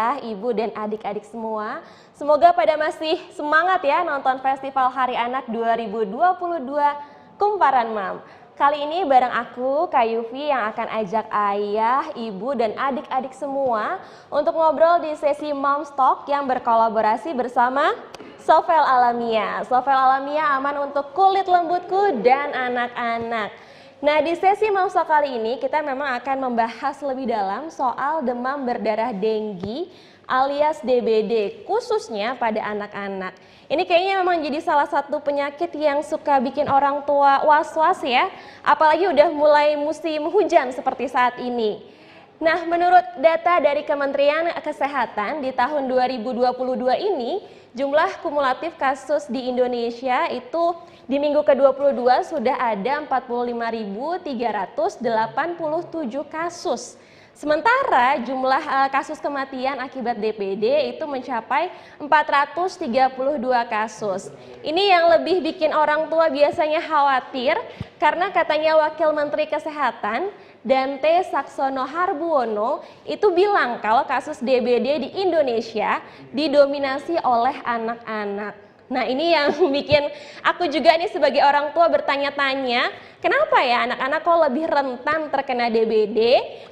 ayah, ibu, dan adik-adik semua. Semoga pada masih semangat ya nonton Festival Hari Anak 2022 Kumparan Mam. Kali ini bareng aku, Kak Yufi, yang akan ajak ayah, ibu, dan adik-adik semua untuk ngobrol di sesi Moms Talk yang berkolaborasi bersama Sovel Alamia. Sovel Alamia aman untuk kulit lembutku dan anak-anak. Nah, di sesi Moms Talk kali ini kita memang akan membahas lebih dalam soal demam berdarah denggi alias DBD, khususnya pada anak-anak. Ini kayaknya memang jadi salah satu penyakit yang suka bikin orang tua was-was ya, apalagi udah mulai musim hujan seperti saat ini. Nah, menurut data dari Kementerian Kesehatan di tahun 2022 ini, jumlah kumulatif kasus di Indonesia itu di minggu ke-22 sudah ada 45.387 kasus. Sementara jumlah kasus kematian akibat DBD itu mencapai 432 kasus. Ini yang lebih bikin orang tua biasanya khawatir karena katanya Wakil Menteri Kesehatan Dante Saxono Harbuono itu bilang kalau kasus DBD di Indonesia didominasi oleh anak-anak. Nah, ini yang bikin aku juga nih sebagai orang tua bertanya-tanya, kenapa ya anak-anak kok lebih rentan terkena DBD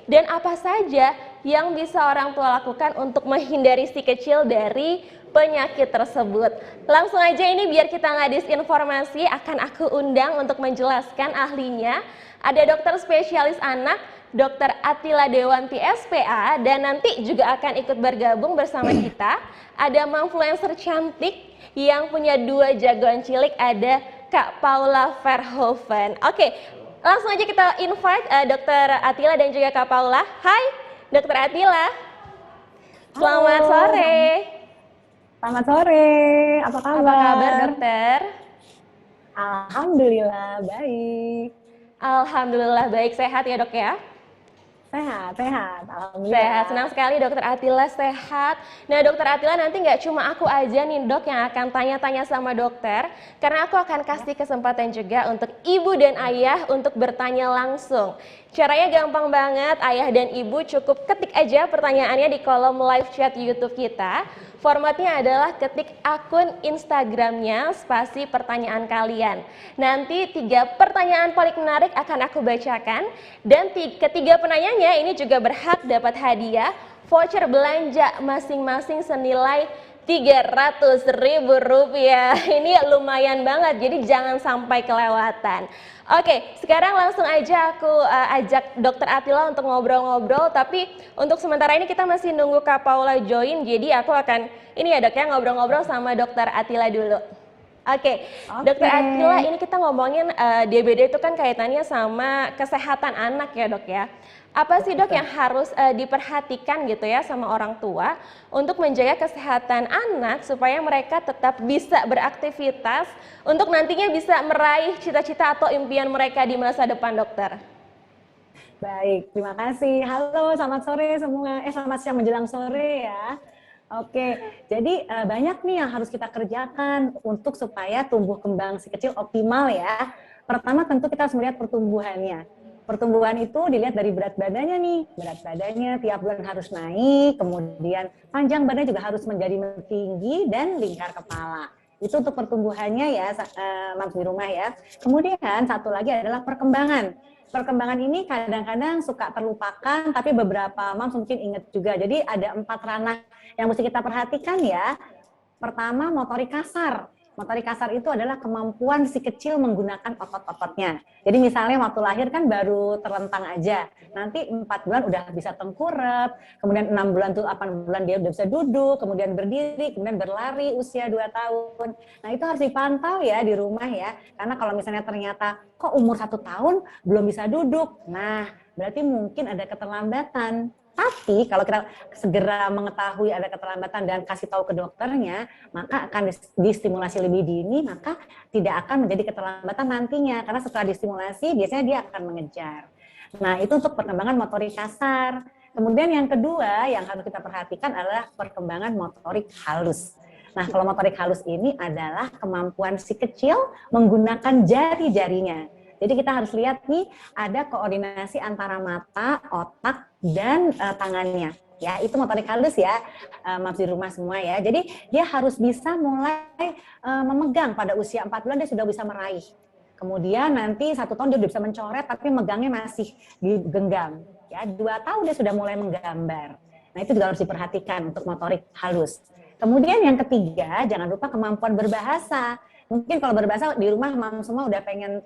dan apa saja yang bisa orang tua lakukan untuk menghindari si kecil dari penyakit tersebut. Langsung aja ini biar kita nggak disinformasi, akan aku undang untuk menjelaskan ahlinya. Ada dokter spesialis anak, Dr. Atila Dewanti SPA, dan nanti juga akan ikut bergabung bersama kita. Ada influencer cantik yang punya 2 jagoan cilik, ada Kak Paula Verhoeven. Oke, langsung aja kita invite Dr. Atila dan juga Kak Paula. Hai, Dr. Atila. Selamat sore. Selamat sore, apa kabar? Apa kabar, dokter? Alhamdulillah baik. Alhamdulillah baik, sehat ya dok ya? Sehat, alhamdulillah. Sehat, senang sekali dokter Atila sehat. Nah dokter Atila, nanti nggak cuma aku aja nih dok yang akan tanya-tanya sama dokter, karena aku akan kasih kesempatan juga untuk ibu dan ayah untuk bertanya langsung. Caranya gampang banget, ayah dan ibu cukup ketik aja pertanyaannya di kolom live chat YouTube kita. Formatnya adalah ketik akun Instagramnya spasi pertanyaan kalian. Nanti 3 pertanyaan paling menarik akan aku bacakan, dan ketiga penanyanya ini juga berhak dapat hadiah voucher belanja masing-masing senilai Rp300.000. Ini lumayan banget, jadi jangan sampai kelewatan. Oke, sekarang langsung aja aku ajak Dokter Atila untuk ngobrol-ngobrol, tapi untuk sementara ini kita masih nunggu Kak Paula join, jadi aku akan ini ya dok ya, ngobrol-ngobrol sama Dokter Atila dulu. Oke. Dokter Atila, ini kita ngomongin DBD itu kan kaitannya sama kesehatan anak ya dok ya. Apa sih dok yang harus diperhatikan gitu ya sama orang tua untuk menjaga kesehatan anak supaya mereka tetap bisa beraktivitas untuk nantinya bisa meraih cita-cita atau impian mereka di masa depan, dokter? Baik, terima kasih. Halo, selamat sore semua. Selamat siang menjelang sore ya. Oke, jadi banyak nih yang harus kita kerjakan untuk supaya tumbuh kembang si kecil optimal ya. Pertama tentu kita harus melihat pertumbuhannya. Pertumbuhan itu dilihat dari berat badannya nih. Berat badannya tiap bulan harus naik, kemudian panjang badannya juga harus menjadi tinggi dan lingkar kepala. Itu untuk pertumbuhannya ya, mams di rumah ya. Kemudian satu lagi adalah perkembangan. Perkembangan ini kadang-kadang suka terlupakan, tapi beberapa mams mungkin ingat juga. Jadi ada 4 ranah yang mesti kita perhatikan ya. Pertama, motorik kasar. Motorik kasar itu adalah kemampuan si kecil menggunakan otot-ototnya. Jadi misalnya waktu lahir kan baru terlentang aja. Nanti 4 bulan udah bisa tengkurap, kemudian 6 bulan tuh 8 bulan dia udah bisa duduk, kemudian berdiri, kemudian berlari usia 2 tahun. Nah itu harus dipantau ya di rumah ya. Karena kalau misalnya ternyata kok umur 1 tahun belum bisa duduk, nah berarti mungkin ada keterlambatan. Tapi kalau kita segera mengetahui ada keterlambatan dan kasih tahu ke dokternya, maka akan distimulasi lebih dini, maka tidak akan menjadi keterlambatan nantinya. Karena setelah distimulasi, biasanya dia akan mengejar. Nah, itu untuk perkembangan motorik kasar. Kemudian yang kedua yang harus kita perhatikan adalah perkembangan motorik halus. Nah, kalau motorik halus ini adalah kemampuan si kecil menggunakan jari-jarinya. Jadi kita harus lihat nih, ada koordinasi antara mata, otak, dan tangannya. Ya, itu motorik halus ya, Mams di rumah semua ya. Jadi dia harus bisa mulai memegang pada usia 4 bulan dia sudah bisa meraih. Kemudian nanti 1 tahun dia sudah bisa mencoret tapi megangnya masih digenggam. Ya, 2 tahun dia sudah mulai menggambar. Nah, itu juga harus diperhatikan untuk motorik halus. Kemudian yang ketiga, jangan lupa kemampuan berbahasa. Mungkin kalau berbahasa di rumah mam semua udah pengen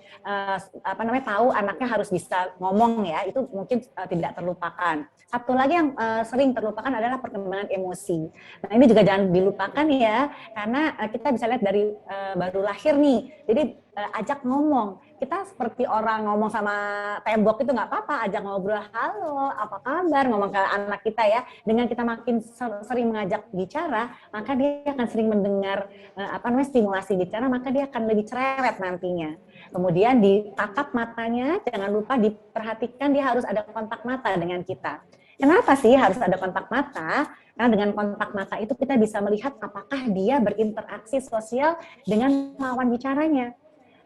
tahu anaknya harus bisa ngomong ya, itu mungkin tidak terlupakan. Satu lagi yang sering terlupakan adalah perkembangan emosi. Nah, ini juga jangan dilupakan ya, karena kita bisa lihat dari baru lahir nih. Jadi ajak ngomong. Kita seperti orang ngomong sama tembok itu nggak apa-apa, ajak ngobrol, halo, apa kabar, ngomong ke anak kita ya. Dengan kita makin sering mengajak bicara, maka dia akan sering mendengar stimulasi bicara, maka dia akan lebih cerewet nantinya. Kemudian ditatap matanya, jangan lupa diperhatikan dia harus ada kontak mata dengan kita. Kenapa sih harus ada kontak mata? Karena dengan kontak mata itu kita bisa melihat apakah dia berinteraksi sosial dengan lawan bicaranya.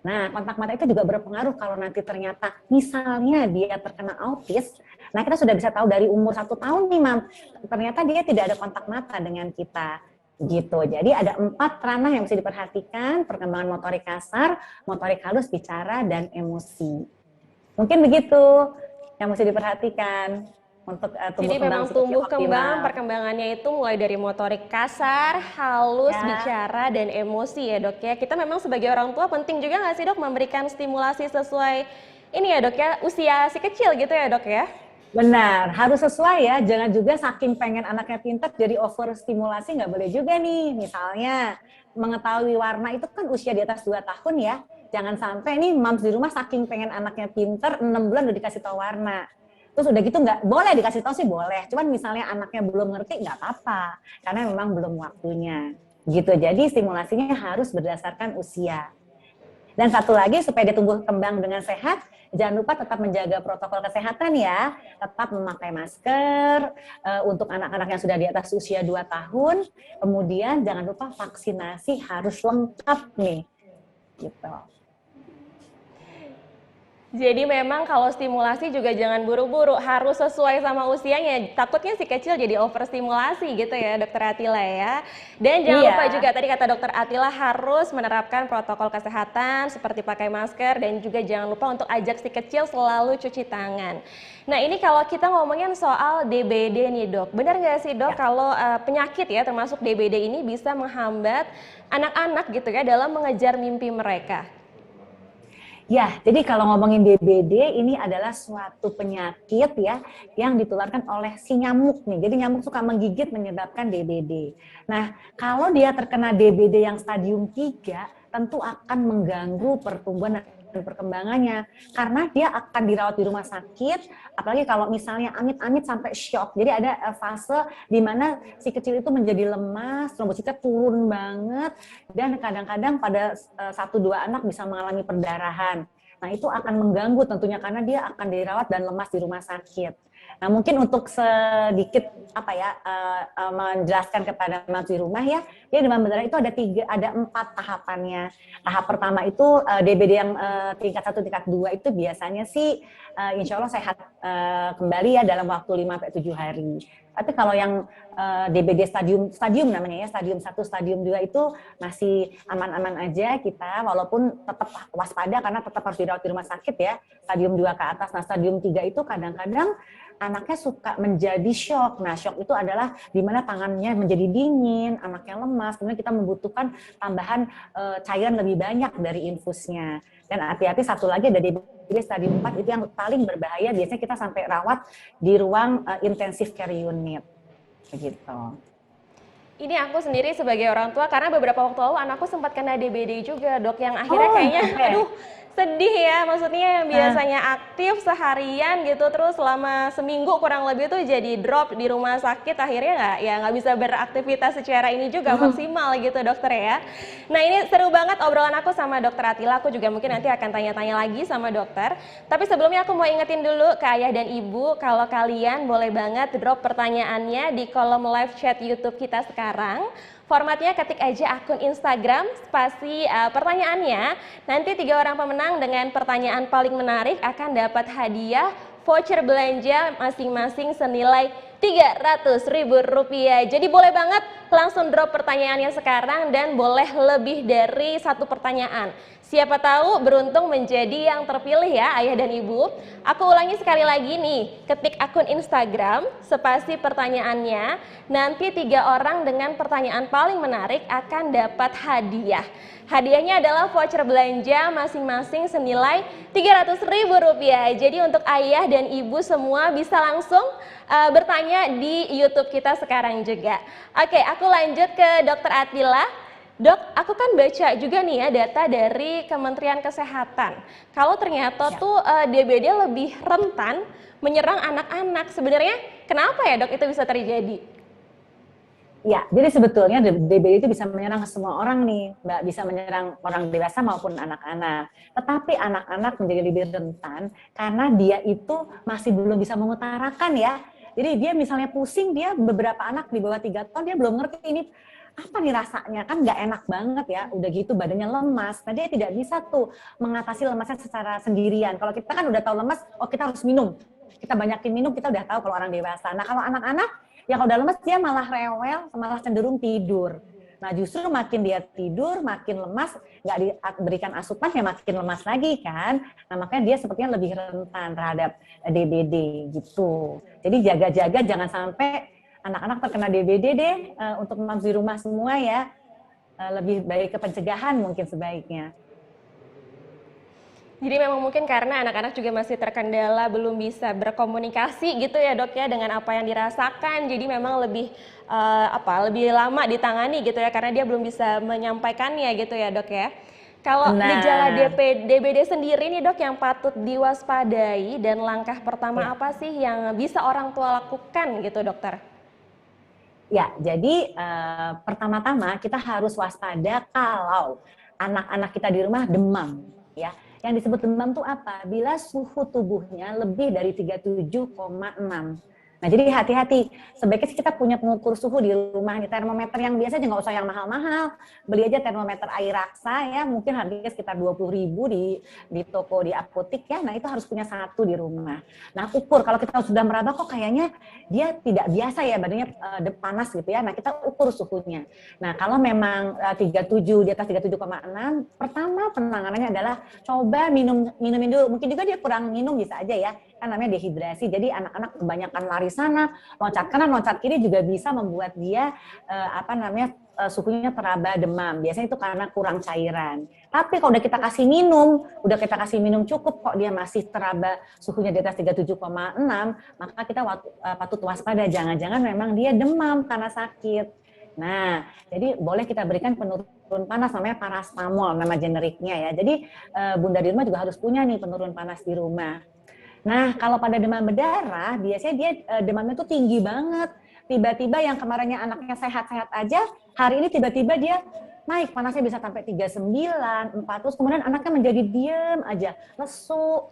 Nah, kontak mata itu juga berpengaruh kalau nanti ternyata misalnya dia terkena autis, nah kita sudah bisa tahu dari umur 1 tahun nih, Mam, ternyata dia tidak ada kontak mata dengan kita. Gitu. Jadi ada 4 ranah yang bisa diperhatikan, perkembangan motorik kasar, motorik halus, bicara, dan emosi. Mungkin begitu yang mesti diperhatikan untuk Jadi memang tumbuh kembang, perkembangannya itu mulai dari motorik kasar, halus, bicara, dan emosi ya dok ya. Kita memang sebagai orang tua penting juga nggak sih dok memberikan stimulasi sesuai ini ya dok ya, usia si kecil gitu ya dok ya? Benar, harus sesuai ya, jangan juga saking pengen anaknya pintar jadi over stimulasi, nggak boleh juga nih. Misalnya mengetahui warna itu kan usia di atas 2 tahun ya, jangan sampai nih mams di rumah saking pengen anaknya pintar, 6 bulan udah dikasih tahu warna. Terus udah gitu nggak boleh dikasih tahu sih boleh, cuman misalnya anaknya belum ngerti nggak apa-apa, karena memang belum waktunya. Gitu, jadi stimulasinya harus berdasarkan usia. Dan satu lagi supaya dia tumbuh kembang dengan sehat, jangan lupa tetap menjaga protokol kesehatan ya, tetap memakai masker untuk anak-anak yang sudah di atas usia 2 tahun, kemudian jangan lupa vaksinasi harus lengkap nih, gitu. Jadi memang kalau stimulasi juga jangan buru-buru, harus sesuai sama usianya. Takutnya si kecil jadi overstimulasi gitu ya dokter Atila ya. Dan jangan lupa juga tadi kata dokter Atila harus menerapkan protokol kesehatan seperti pakai masker dan juga jangan lupa untuk ajak si kecil selalu cuci tangan. Nah ini kalau kita ngomongin soal DBD nih dok, benar nggak sih dok kalau penyakit ya termasuk DBD ini bisa menghambat anak-anak gitu ya dalam mengejar mimpi mereka? Ya, jadi kalau ngomongin DBD ini adalah suatu penyakit ya yang ditularkan oleh si nyamuk nih. Jadi nyamuk suka menggigit menyebabkan DBD. Nah, kalau dia terkena DBD yang stadium 3 tentu akan mengganggu pertumbuhan dan perkembangannya karena dia akan dirawat di rumah sakit, apalagi kalau misalnya amit-amit sampai shock. Jadi ada fase di mana si kecil itu menjadi lemas, trombositnya turun banget, dan kadang-kadang pada 1-2 anak bisa mengalami perdarahan. Nah, itu akan mengganggu tentunya karena dia akan dirawat dan lemas di rumah sakit. Nah, mungkin untuk sedikit menjelaskan kepada mams di rumah ya, dia demam berdarah itu ada 4 tahapannya. Tahap pertama itu DBD yang tingkat 1, tingkat 2 itu biasanya sih insya Allah sehat kembali ya dalam waktu 5-7 hari. Tapi kalau yang DBD stadium namanya ya, stadium 1, stadium 2 itu masih aman-aman aja kita, walaupun tetap waspada karena tetap harus dirawat di rumah sakit ya, stadium 2 ke atas. Nah, stadium 3 itu kadang-kadang anaknya suka menjadi shock. Nah, shock itu adalah di mana tangannya menjadi dingin, anaknya lemas, kemudian kita membutuhkan tambahan cairan lebih banyak dari infusnya. Dan hati-hati satu lagi ada DBD stadium 4 itu yang paling berbahaya, biasanya kita sampai rawat di ruang intensive care unit. Begitu. Ini aku sendiri sebagai orang tua karena beberapa waktu lalu anakku sempat kena DBD juga dok, yang akhirnya kayaknya aduh sedih ya, maksudnya yang biasanya aktif seharian gitu terus selama seminggu kurang lebih tuh jadi drop di rumah sakit, akhirnya nggak bisa beraktivitas secara ini juga maksimal gitu dokter ya. Nah ini seru banget obrolan aku sama dokter Atila, aku juga mungkin nanti akan tanya-tanya lagi sama dokter, tapi sebelumnya aku mau ingetin dulu ke ayah dan ibu kalau kalian boleh banget drop pertanyaannya di kolom live chat YouTube kita sekarang. Formatnya ketik aja akun Instagram, spasi pertanyaannya. Nanti 3 orang pemenang dengan pertanyaan paling menarik akan dapat hadiah voucher belanja masing-masing senilai Rp300.000. Jadi boleh banget langsung drop pertanyaannya sekarang dan boleh lebih dari satu pertanyaan. Siapa tahu beruntung menjadi yang terpilih ya ayah dan ibu. Aku ulangi sekali lagi nih, ketik akun Instagram, spasi pertanyaannya, nanti 3 orang dengan pertanyaan paling menarik akan dapat hadiah. Hadiahnya adalah voucher belanja masing-masing senilai Rp300.000. Jadi untuk ayah dan ibu semua bisa langsung bertanya di YouTube kita sekarang juga. Oke, aku lanjut ke Dokter Atila. Dok, aku kan baca juga nih ya data dari Kementerian Kesehatan. Kalau ternyata tuh DBD lebih rentan menyerang anak-anak. Sebenarnya kenapa ya dok itu bisa terjadi? Ya, jadi sebetulnya DBD itu bisa menyerang semua orang nih, Mbak. Bisa menyerang orang dewasa maupun anak-anak. Tetapi anak-anak menjadi lebih rentan karena dia itu masih belum bisa mengutarakan ya. Jadi dia misalnya pusing, dia beberapa anak di bawah 3 tahun, dia belum ngerti ini apa nih rasanya, kan nggak enak banget ya, udah gitu badannya lemas, nah dia tidak bisa tuh mengatasi lemasnya secara sendirian. Kalau kita kan udah tahu lemas, oh kita harus minum, kita banyakin minum, kita udah tahu kalau orang dewasa. Nah kalau anak-anak, ya kalau udah lemas dia malah rewel, malah cenderung tidur. Nah justru makin dia tidur, makin lemas, nggak diberikan asupan ya makin lemas lagi kan. Nah makanya dia sepertinya lebih rentan terhadap DBD gitu. Jadi jaga-jaga jangan sampai anak-anak terkena DBD deh, untuk moms di rumah semua ya, lebih baik ke pencegahan mungkin sebaiknya. Jadi memang mungkin karena anak-anak juga masih terkendala belum bisa berkomunikasi gitu ya dok ya dengan apa yang dirasakan. Jadi memang lebih lebih lama ditangani gitu ya karena dia belum bisa menyampaikannya gitu ya dok ya. Kalau gejala DBD sendiri nih dok yang patut diwaspadai dan langkah pertama apa sih yang bisa orang tua lakukan gitu dokter? Ya, jadi pertama-tama kita harus waspada kalau anak-anak kita di rumah demam, ya. Yang disebut demam itu apa? Bila suhu tubuhnya lebih dari 37,6. Nah, jadi hati-hati. Sebaiknya sih kita punya pengukur suhu di rumah nih, termometer yang biasa aja, nggak usah yang mahal-mahal. Beli aja termometer air raksa ya, mungkin harganya sekitar 20.000 di toko, di apotik ya. Nah, itu harus punya satu di rumah. Nah, ukur kalau kita sudah meraba kok kayaknya dia tidak biasa ya, badannya panas gitu ya. Nah, kita ukur suhunya. Nah, kalau memang 37 di atas 37,6, pertama penanganannya adalah coba minumin dulu. Mungkin juga dia kurang minum bisa aja ya. Kan namanya dehidrasi. Jadi anak-anak kebanyakan lari sana, loncat kanan, loncat kiri juga bisa membuat dia suhunya teraba demam. Biasanya itu karena kurang cairan. Tapi kalau udah kita kasih minum cukup kok dia masih teraba suhunya di atas 37,6, maka kita patut waspada. Jangan-jangan memang dia demam karena sakit. Nah, jadi boleh kita berikan penurun panas namanya parastamol, nama generiknya ya. Jadi bunda di rumah juga harus punya nih penurun panas di rumah. Nah, kalau pada demam berdarah, biasanya dia demamnya tuh tinggi banget. Tiba-tiba yang kemarinnya anaknya sehat-sehat aja, hari ini tiba-tiba dia naik, panasnya bisa sampai 39, 40, kemudian anaknya menjadi diam aja, lesu,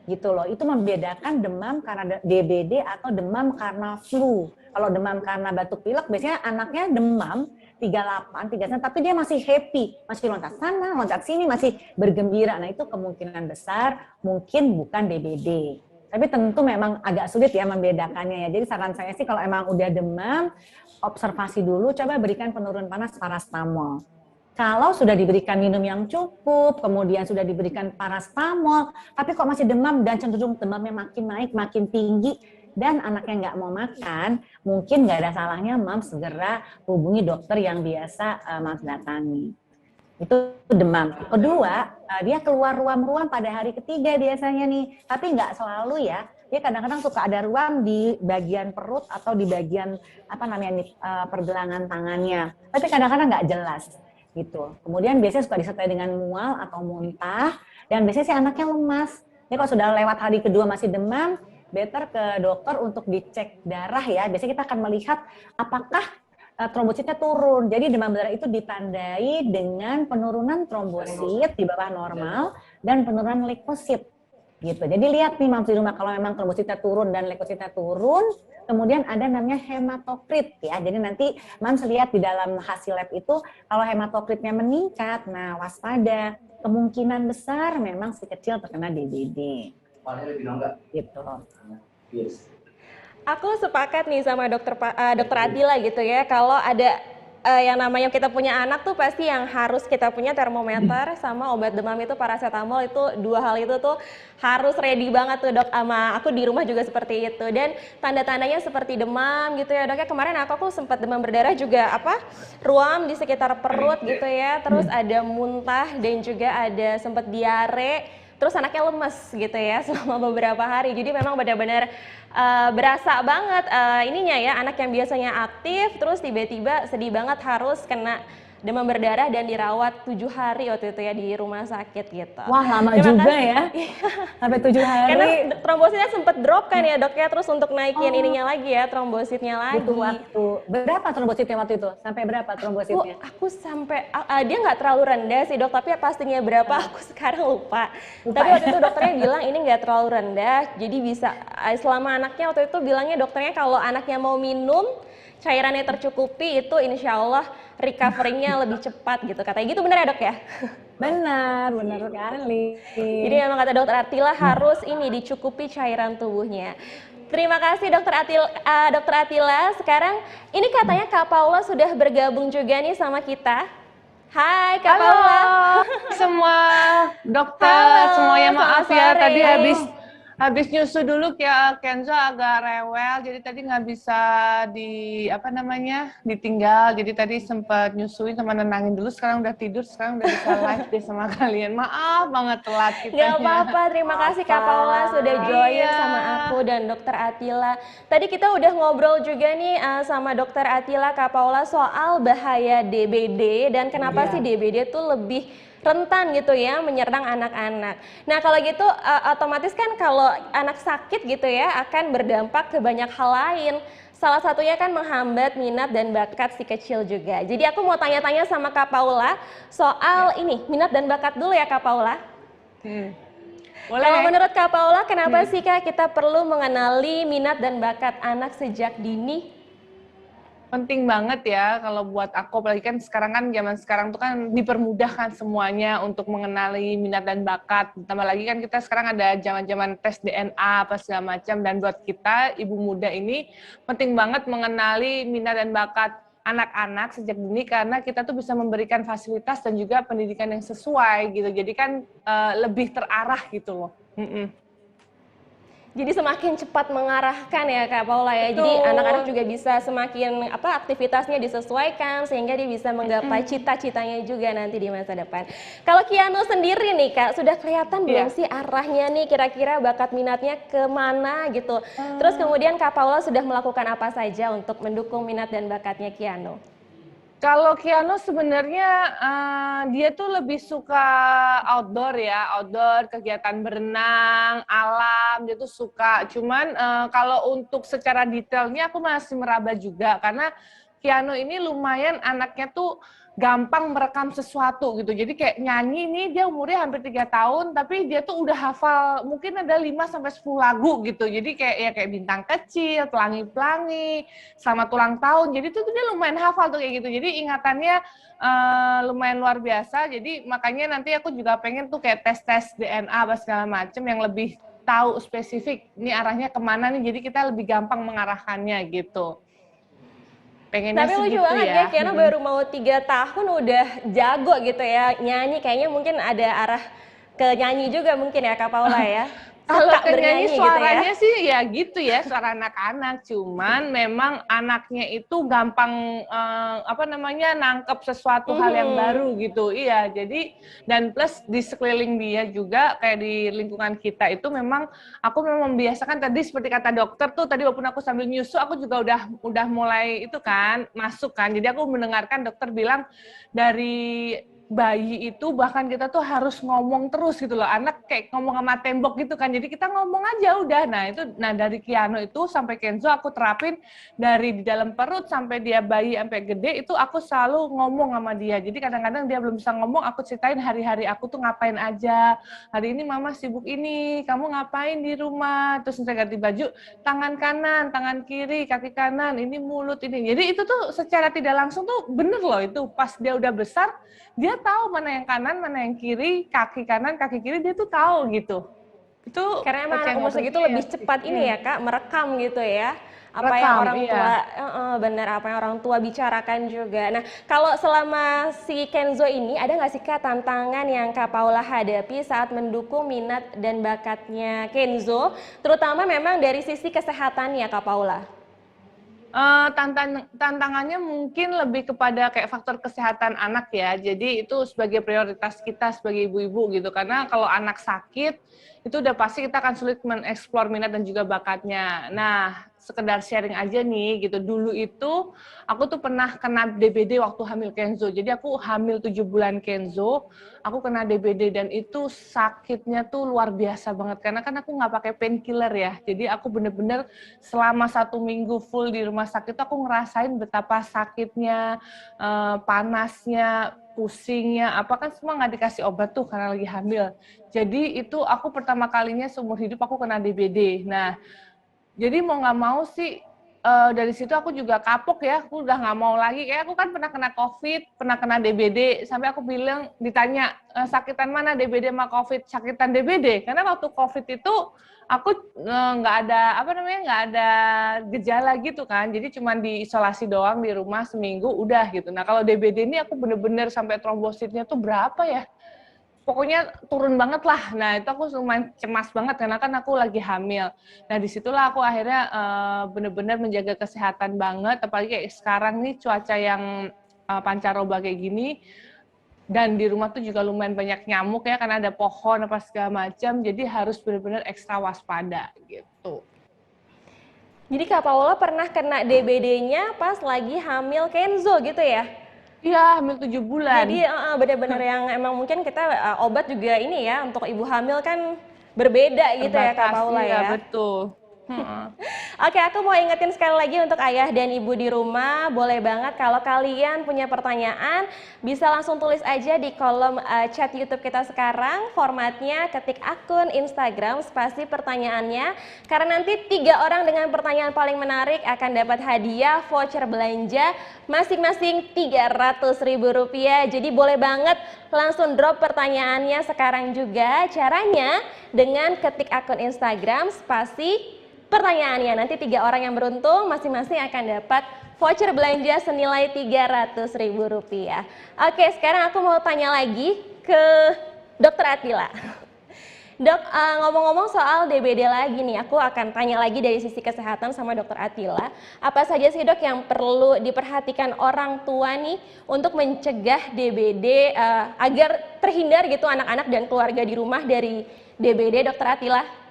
gitu loh. Itu membedakan demam karena DBD atau demam karena flu. Kalau demam karena batuk pilek, biasanya anaknya demam 38, 39, tapi dia masih happy, masih loncat sana, loncat sini, masih bergembira. Nah itu kemungkinan besar mungkin bukan DBD. Tapi tentu memang agak sulit ya membedakannya ya. Jadi saran saya sih kalau emang udah demam, observasi dulu, coba berikan penurun panas parastamol. Kalau sudah diberikan minum yang cukup, kemudian sudah diberikan parastamol, tapi kok masih demam dan cenderung demamnya makin naik, makin tinggi, dan anaknya nggak mau makan, mungkin nggak ada salahnya mams segera hubungi dokter yang biasa mams datangi. Itu demam. Kedua, dia keluar ruam-ruam pada hari ketiga biasanya nih, tapi nggak selalu ya. Dia kadang-kadang suka ada ruam di bagian perut atau di bagian pergelangan tangannya, tapi kadang-kadang nggak jelas gitu. Kemudian biasanya suka disertai dengan mual atau muntah, dan biasanya si anaknya lemas. Jadi kalau sudah lewat hari kedua masih demam, better ke dokter untuk dicek darah ya. Biasanya kita akan melihat apakah trombositnya turun. Jadi demam berdarah itu ditandai dengan penurunan trombosit di bawah normal dan penurunan leukosit. Gitu. Jadi lihat nih mams di rumah kalau memang trombositnya turun dan leukositnya turun, kemudian ada namanya hematokrit ya. Jadi nanti mams lihat di dalam hasil lab itu kalau hematokritnya meningkat, nah waspada. Kemungkinan besar memang si kecil terkena DBD. Gitu. Aku sepakat nih sama dokter Adila gitu ya, kalau ada yang namanya kita punya anak tuh pasti yang harus kita punya termometer sama obat demam itu paracetamol, itu dua hal itu tuh harus ready banget tuh dok, sama aku di rumah juga seperti itu. Dan tanda-tandanya seperti demam gitu ya dok ya, kemarin aku sempat demam berdarah juga, ruam di sekitar perut gitu ya, terus ada muntah dan juga ada sempat diare. Terus anaknya lemes gitu ya selama beberapa hari. Jadi memang benar-benar berasa banget ininya ya, anak yang biasanya aktif terus tiba-tiba sedih banget harus kena demam berdarah dan dirawat 7 hari waktu itu ya di rumah sakit gitu. Wah, lama Terima juga kasih. ya. Sampai 7 hari. Karena trombositnya sempat drop kan ya dok ya, terus untuk naikin ininya lagi ya, trombositnya lagi. Butuh waktu. Berapa trombositnya waktu itu? Sampai berapa trombositnya? Aku sampai, dia nggak terlalu rendah sih dok, tapi pastinya berapa aku sekarang lupa. Tapi waktu itu dokternya bilang ini nggak terlalu rendah, jadi bisa selama anaknya waktu itu bilangnya dokternya kalau anaknya mau minum cairannya tercukupi itu insya Allah recovery-nya lebih cepat gitu katanya, gitu bener ya dok ya? Benar sekali. Jadi memang kata dokter Atila harus ini dicukupi cairan tubuhnya. Terima kasih dokter Atila. Sekarang ini katanya Kak Paula sudah bergabung juga nih sama kita. Hai Kak Halo Paula. semua dokter, Halo, semuanya maaf selamat ya sore. tadi habis nyusu dulu ya, Kenzo agak rewel, jadi tadi nggak bisa ditinggal, jadi tadi sempat nyusuin sama nenangin dulu, sekarang udah tidur, sekarang udah bisa live deh sama kalian. Maaf banget telat Gak kitanya. apa-apa, terima kasih Kak Paula sudah join Iya. sama aku dan dokter Atila. Tadi kita udah ngobrol juga nih sama dokter Atila, Kak Paula soal bahaya DBD dan kenapa sih DBD tuh lebih rentan gitu ya menyerang anak-anak. Nah kalau gitu otomatis kan kalau anak sakit gitu ya akan berdampak ke banyak hal lain. Salah satunya kan menghambat minat dan bakat si kecil juga. Jadi aku mau tanya-tanya sama Kak Paula soal ini, minat dan bakat dulu ya Kak Paula. Boleh. Kalau menurut Kak Paula, kenapa sih Kak kita perlu mengenali minat dan bakat anak sejak dini? Penting banget ya kalau buat aku, apalagi kan zaman sekarang tuh kan dipermudahkan semuanya untuk mengenali minat dan bakat. Tambah lagi kan kita sekarang ada zaman-zaman tes DNA apa segala macam, dan buat kita ibu muda ini penting banget mengenali minat dan bakat anak-anak sejak dini, karena kita tuh bisa memberikan fasilitas dan juga pendidikan yang sesuai gitu. Jadi kan lebih terarah gitu loh. Jadi semakin cepat mengarahkan ya Kak Paula ya. Jadi anak-anak juga bisa semakin aktivitasnya disesuaikan sehingga dia bisa menggapai cita-citanya juga nanti di masa depan. Kalau Kiano sendiri nih Kak, sudah kelihatan belum sih arahnya nih kira-kira bakat minatnya kemana gitu. Terus kemudian Kak Paula sudah melakukan apa saja untuk mendukung minat dan bakatnya Kiano? Kalau Kiano sebenarnya dia tuh lebih suka outdoor ya, outdoor, kegiatan berenang, alam, dia tuh suka. Cuman kalau untuk secara detailnya aku masih meraba juga, karena Kiano ini lumayan anaknya tuh gampang merekam sesuatu gitu. Jadi kayak nyanyi nih, dia umurnya hampir 3 tahun, tapi dia tuh udah hafal mungkin ada 5-10 lagu gitu. Jadi kayak Bintang Kecil, Pelangi-Pelangi, Selamat Ulang Tahun. Jadi tuh dia lumayan hafal tuh kayak gitu. Jadi ingatannya lumayan luar biasa. Jadi makanya nanti aku juga pengen tuh kayak tes-tes DNA apa segala macam yang lebih tahu spesifik ini arahnya kemana nih. Jadi kita lebih gampang mengarahkannya gitu. Pengennya tapi lucu banget ya, Kiano baru mau 3 tahun udah jago gitu ya nyanyi, kayaknya mungkin ada arah ke nyanyi juga mungkin ya Kak Paula ya. Kalau Suka nyanyi bernyanyi suaranya gitu sih ya gitu ya, suara anak-anak. Cuman memang anaknya itu gampang nangkep sesuatu hal yang baru gitu. Iya, jadi dan plus di sekeliling dia juga kayak di lingkungan kita itu memang aku memang membiasakan tadi seperti kata dokter tuh tadi walaupun aku sambil nyusu aku juga udah mulai itu kan masuk kan. Jadi aku mendengarkan dokter bilang dari bayi itu bahkan kita tuh harus ngomong terus gitu loh, anak kayak ngomong sama tembok gitu kan, jadi kita ngomong aja udah. Nah dari Kiano itu sampai Kenzo aku terapin dari di dalam perut sampai dia bayi sampai gede itu aku selalu ngomong sama dia. Jadi kadang-kadang dia belum bisa ngomong, aku ceritain hari-hari aku tuh ngapain aja, hari ini mama sibuk ini, kamu ngapain di rumah, terus saya ganti baju, tangan kanan, tangan kiri, kaki kanan, ini mulut ini. Jadi itu tuh secara tidak langsung tuh bener loh, itu pas dia udah besar dia tahu mana yang kanan, mana yang kiri, kaki kanan, kaki kiri, dia tuh tahu gitu. Itu Karena emang anak yang umur nggak segitu percaya lebih sih. cepat ini Iya. ya Kak, merekam gitu ya. Apa yang Rekam, orang iya. tua, bener, apa yang orang tua bicarakan juga. Nah, kalau selama si Kenzo ini, ada nggak sih Kak tantangan yang Kak Paula hadapi saat mendukung minat dan bakatnya Kenzo, terutama memang dari sisi kesehatannya Kak Paula? Tantangannya mungkin lebih kepada kayak faktor kesehatan anak ya. Jadi itu sebagai prioritas kita sebagai ibu-ibu gitu. Karena kalau anak sakit, itu udah pasti kita akan sulit mengeksplor minat dan juga bakatnya. Nah, sekedar sharing aja nih gitu. Dulu itu aku tuh pernah kena DBD waktu hamil Kenzo. Jadi aku hamil 7 bulan Kenzo, aku kena DBD dan itu sakitnya tuh luar biasa banget. Karena kan aku nggak pakai painkiller ya. Jadi aku bener-bener selama 1 minggu full di rumah sakit aku ngerasain betapa sakitnya, panasnya, pusingnya, apa kan semua nggak dikasih obat tuh karena lagi hamil. Jadi itu aku pertama kalinya seumur hidup aku kena DBD. Nah, jadi mau nggak mau sih dari situ aku juga kapok ya, aku udah nggak mau lagi. Kayak aku kan pernah kena COVID, pernah kena DBD, sampai aku bilang ditanya sakitan mana DBD sama COVID, sakitan DBD. Karena waktu COVID itu aku nggak ada nggak ada gejala gitu kan, jadi cuma diisolasi doang di rumah seminggu udah gitu. Nah kalau DBD ini aku bener-bener sampai trombositnya tuh berapa ya? Pokoknya turun banget lah. Nah itu aku lumayan cemas banget karena kan aku lagi hamil. Nah disitulah aku akhirnya benar-benar menjaga kesehatan banget. Apalagi kayak sekarang nih cuaca yang pancaroba kayak gini. Dan di rumah tuh juga lumayan banyak nyamuk ya karena ada pohon apa segala macam. Jadi harus benar-benar ekstra waspada gitu. Jadi Kak Paula pernah kena DBD-nya pas lagi hamil Kenzo gitu ya? Iya, hamil 7 bulan. Jadi benar-benar yang emang mungkin kita obat juga ini ya untuk ibu hamil kan berbeda gitu ya Kak Terbatas, Paula iya ya. betul. Oke, aku mau ingetin sekali lagi untuk ayah dan ibu di rumah, boleh banget kalau kalian punya pertanyaan, bisa langsung tulis aja di kolom chat YouTube kita sekarang, formatnya ketik akun Instagram, spasi pertanyaannya, karena nanti 3 orang dengan pertanyaan paling menarik akan dapat hadiah voucher belanja masing-masing Rp300.000. Jadi boleh banget langsung drop pertanyaannya sekarang juga. Caranya dengan ketik akun Instagram, spasi pertanyaannya, nanti 3 orang yang beruntung masing-masing akan dapat voucher belanja senilai Rp300.000. Oke, sekarang aku mau tanya lagi ke Dokter Atila. Dok, ngomong-ngomong soal DBD lagi nih, aku akan tanya lagi dari sisi kesehatan sama Dokter Atila. Apa saja sih dok yang perlu diperhatikan orang tua nih untuk mencegah DBD agar terhindar gitu anak-anak dan keluarga di rumah dari DBD, Dokter Atila?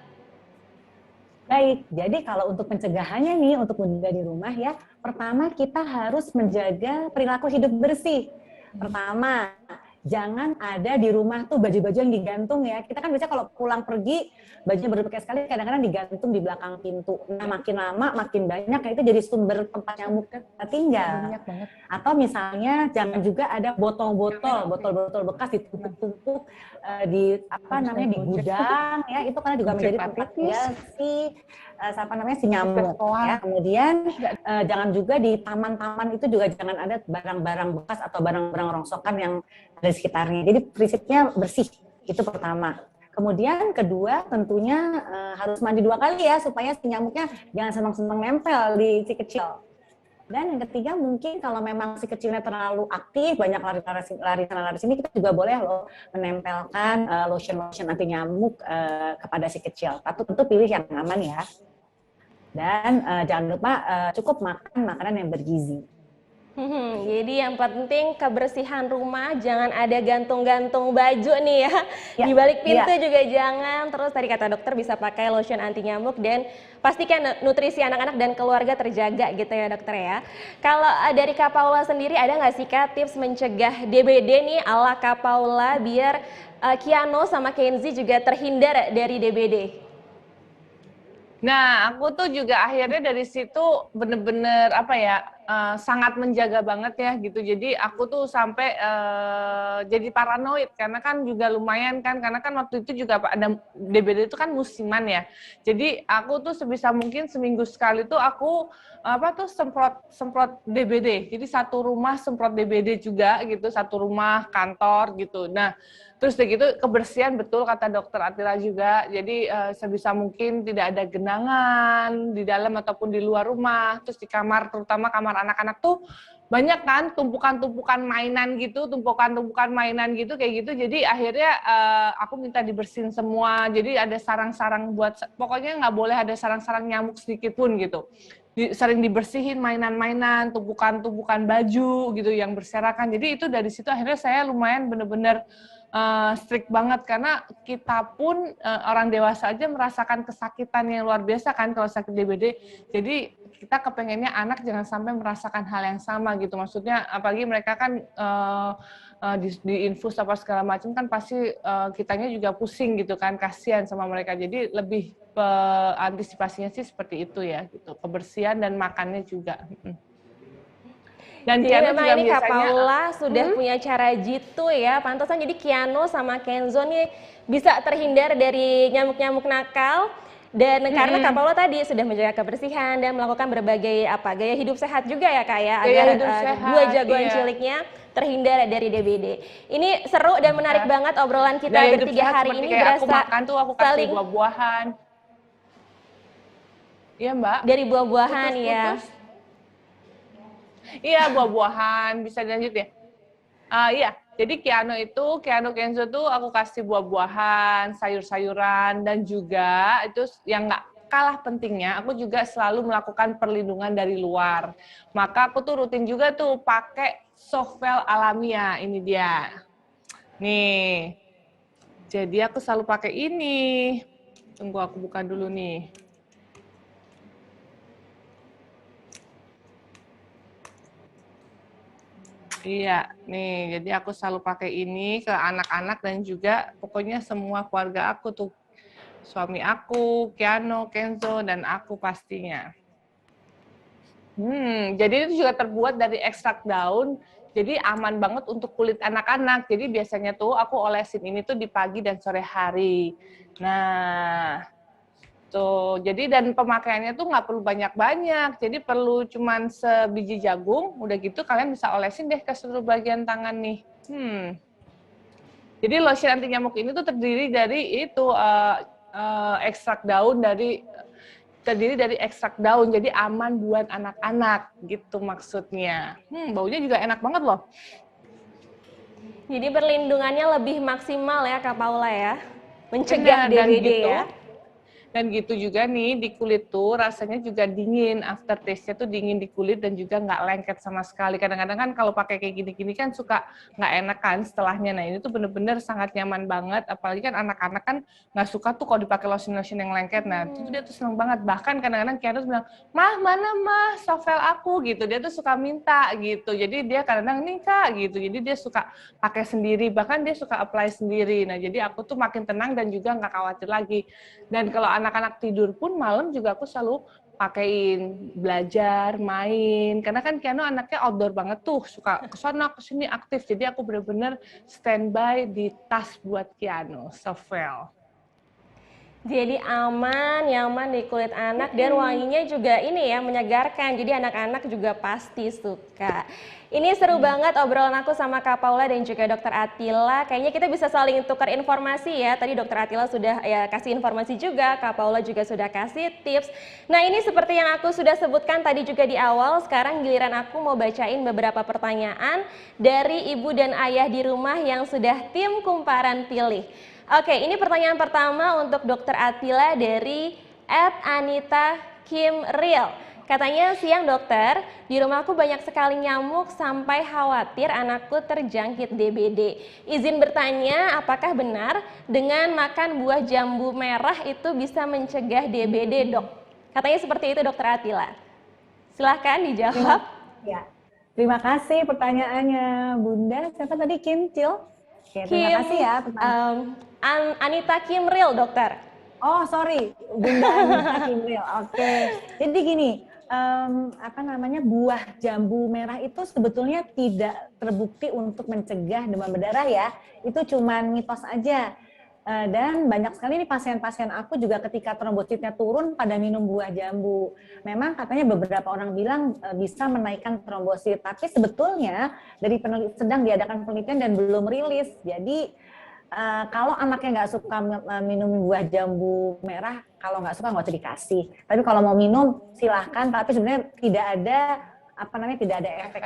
Baik, jadi kalau untuk pencegahannya nih, untuk bunda di rumah ya, pertama kita harus menjaga perilaku hidup bersih. Pertama, jangan ada di rumah tuh baju-baju yang digantung ya. Kita kan biasanya kalau pulang pergi, bajunya baru pakai sekali, kadang-kadang digantung di belakang pintu. Nah, makin lama, makin banyak, ya itu jadi sumber tempat nyamuk tinggal. Banyak banget. Atau misalnya jangan juga ada botol-botol bekas ditumpuk-tumpuk di di gudang ya, itu karena juga menjadi tempat tinggal si nyamuk ya. Kemudian jangan juga di taman-taman itu juga jangan ada barang-barang bekas atau barang-barang rongsokan yang ada di sekitarnya. Jadi prinsipnya bersih, itu pertama. Kemudian kedua tentunya harus mandi 2 kali ya supaya si nyamuknya jangan senang-senang nempel di si kecil. Dan yang ketiga mungkin kalau memang si kecilnya terlalu aktif, banyak lari sana lari sini, kita juga boleh loh menempelkan lotion anti nyamuk kepada si kecil. Tapi tentu pilih yang aman ya. Dan jangan lupa cukup makan makanan yang bergizi. Jadi yang penting kebersihan rumah, jangan ada gantung-gantung baju nih ya. Di balik pintu juga jangan. Terus tadi kata dokter bisa pakai lotion anti nyamuk dan pastikan nutrisi anak-anak dan keluarga terjaga gitu ya dokter ya. Kalau dari Kak Paula sendiri ada nggak sih Kak tips mencegah DBD nih ala Kak Paula biar Kiano sama Kenzi juga terhindar dari DBD? Nah, aku tuh juga akhirnya dari situ bener-bener sangat menjaga banget ya gitu. Jadi aku tuh sampai jadi paranoid karena kan juga lumayan kan, karena kan waktu itu juga ada DBD itu kan musiman ya. Jadi aku tuh sebisa mungkin seminggu sekali tuh aku semprot DBD. Jadi satu rumah semprot DBD juga gitu, satu rumah kantor gitu. Nah, terus begitu kebersihan betul kata dokter Atila juga. Jadi sebisa mungkin tidak ada genangan di dalam ataupun di luar rumah. Terus di kamar, terutama kamar anak-anak tuh banyak kan tumpukan-tumpukan mainan gitu, tumpukan-tumpukan mainan gitu kayak gitu. Jadi akhirnya aku minta dibersihin semua. Jadi ada sarang-sarang pokoknya nggak boleh ada sarang-sarang nyamuk sedikit pun gitu. Sering dibersihin mainan-mainan, tumpukan-tumpukan baju gitu yang berserakan. Jadi itu dari situ akhirnya saya lumayan bener-bener strict banget karena kita pun orang dewasa aja merasakan kesakitan yang luar biasa kan kalau sakit DBD. Jadi kita kepengennya anak jangan sampai merasakan hal yang sama gitu. Maksudnya apalagi mereka kan di infus apa segala macam kan pasti kitanya juga pusing gitu kan, kasihan sama mereka. Jadi lebih antisipasinya sih seperti itu ya gitu. Kebersihan dan makannya juga. Dan jadi Kiano memang juga ini Kak biasanya Paula sudah punya cara jitu ya. Pantesan jadi Kiano sama Kenzo nih bisa terhindar dari nyamuk-nyamuk nakal. Dan karena Kak Paula tadi sudah menjaga kebersihan dan melakukan berbagai gaya hidup sehat juga ya Kak ya, agar dua jagoan ciliknya terhindar dari DBD. Ini seru dan menarik banget obrolan kita bertiga hari ini, aku berasa makan tuh aku kasih buah-buahan. Iya Mbak. Dari buah-buahan ya. Iya, buah-buahan. Bisa dilanjut ya? Iya, jadi Kiano Kenzo tuh aku kasih buah-buahan, sayur-sayuran, dan juga itu yang nggak kalah pentingnya, aku juga selalu melakukan perlindungan dari luar. Maka aku tuh rutin juga tuh pakai Softvel Alamia, ini dia. Nih, jadi aku selalu pakai ini. Tunggu aku buka dulu nih. Iya, nih, jadi aku selalu pakai ini ke anak-anak dan juga pokoknya semua keluarga aku tuh. Suami aku, Kiano, Kenzo, dan aku pastinya. Jadi itu juga terbuat dari ekstrak daun, jadi aman banget untuk kulit anak-anak. Jadi biasanya tuh aku olesin ini tuh di pagi dan sore hari. Nah, tuh, jadi dan pemakaiannya tuh nggak perlu banyak-banyak, jadi perlu cuman sebiji jagung, udah gitu kalian bisa olesin deh ke seluruh bagian tangan nih. Jadi lotion anti nyamuk ini tuh terdiri dari ekstrak daun terdiri dari ekstrak daun, jadi aman buat anak-anak gitu maksudnya. Baunya juga enak banget loh. Jadi perlindungannya lebih maksimal ya Kak Paula ya, mencegah DBD ya. Dan gitu juga nih di kulit tuh rasanya juga dingin, aftertaste-nya tuh dingin di kulit dan juga nggak lengket sama sekali. Kadang-kadang kan kalau pakai kayak gini-gini kan suka nggak enak kan setelahnya. Nah ini tuh bener-bener sangat nyaman banget, apalagi kan anak-anak kan nggak suka tuh kalau dipakai lotion-lotion yang lengket. Nah itu dia tuh seneng banget. Bahkan kadang-kadang Kiano bilang, "Mah, mana mah Softvel aku?" gitu. Dia tuh suka minta gitu. Jadi dia kadang-kadang, "Nih Kak," gitu. Jadi dia suka pakai sendiri, bahkan dia suka apply sendiri. Nah jadi aku tuh makin tenang dan juga nggak khawatir lagi. Dan kalau anak-anak tidur pun malam juga aku selalu pakein, belajar, main. Karena kan Kiano anaknya outdoor banget tuh, suka kesana kesini aktif. Jadi aku bener-bener standby di tas buat Kiano, Softvel. Jadi aman, nyaman di kulit anak dan wanginya juga ini ya menyegarkan. Jadi anak-anak juga pasti suka. Ini seru banget obrolan aku sama Kak Paula dan juga Dokter Atila. Kayaknya kita bisa saling tukar informasi ya. Tadi Dokter Atila sudah ya kasih informasi juga, Kak Paula juga sudah kasih tips. Nah ini seperti yang aku sudah sebutkan tadi juga di awal. Sekarang giliran aku mau bacain beberapa pertanyaan dari ibu dan ayah di rumah yang sudah tim kumparan pilih. Oke, ini pertanyaan pertama untuk Dokter Atila dari @Anita_Kim_Real. Katanya, "Siang dokter, di rumahku banyak sekali nyamuk sampai khawatir anakku terjangkit DBD. Izin bertanya, apakah benar dengan makan buah jambu merah itu bisa mencegah DBD, dok?" Katanya seperti itu Dokter Atila. Silahkan dijawab. Ya, terima kasih pertanyaannya Bunda. Siapa tadi? Kimcil? Oke, terima kasih ya. Anita Kim Real, dokter. Oh, sorry, Bunda Anita Kim Real. Oke, jadi gini, apa namanya, buah jambu merah itu sebetulnya tidak terbukti untuk mencegah demam berdarah ya. Itu cuman mitos aja. Dan banyak sekali nih pasien-pasien aku juga ketika trombositnya turun pada minum buah jambu. Memang katanya beberapa orang bilang bisa menaikkan trombosit, tapi sebetulnya dari sedang diadakan penelitian dan belum rilis. Jadi kalau anaknya nggak suka minum buah jambu merah, kalau nggak suka nggak usah dikasih. Tapi kalau mau minum silahkan. Tapi sebenarnya tidak ada tidak ada efek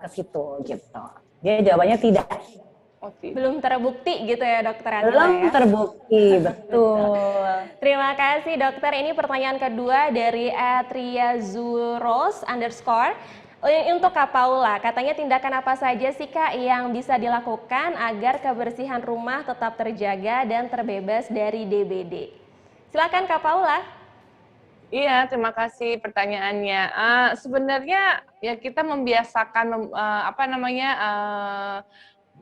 ke situ gitu. Jadi jawabannya tidak. Belum terbukti gitu ya dokter Atila Belum ya? terbukti, betul. Terima kasih dokter. Ini pertanyaan kedua dari @riazuros_. Untuk Kak Paula, katanya tindakan apa saja sih Kak yang bisa dilakukan agar kebersihan rumah tetap terjaga dan terbebas dari DBD? Silakan Kak Paula. Iya, terima kasih pertanyaannya. Sebenarnya ya kita membiasakan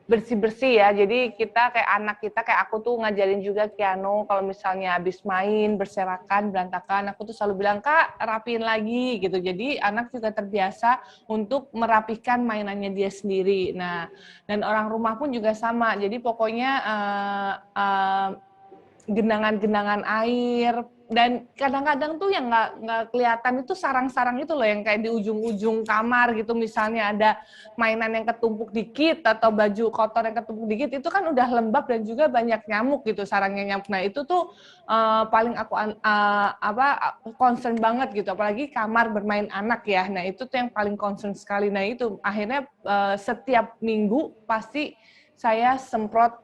bersih-bersih ya. Jadi kita kayak anak kita, kayak aku tuh ngajarin juga piano, kalau misalnya habis main berserakan, berantakan, aku tuh selalu bilang, Kak, rapiin lagi gitu. Jadi anak juga terbiasa untuk merapikan mainannya dia sendiri. Nah, dan orang rumah pun juga sama. Jadi pokoknya genangan-genangan air, dan kadang-kadang tuh yang nggak kelihatan itu sarang-sarang itu loh, yang kayak di ujung-ujung kamar gitu, misalnya ada mainan yang ketumpuk dikit atau baju kotor yang ketumpuk dikit, itu kan udah lembab dan juga banyak nyamuk gitu, sarangnya nyamuk. Nah itu tuh paling aku concern banget gitu, apalagi kamar bermain anak ya. Nah itu tuh yang paling concern sekali. Nah itu akhirnya setiap minggu pasti saya semprot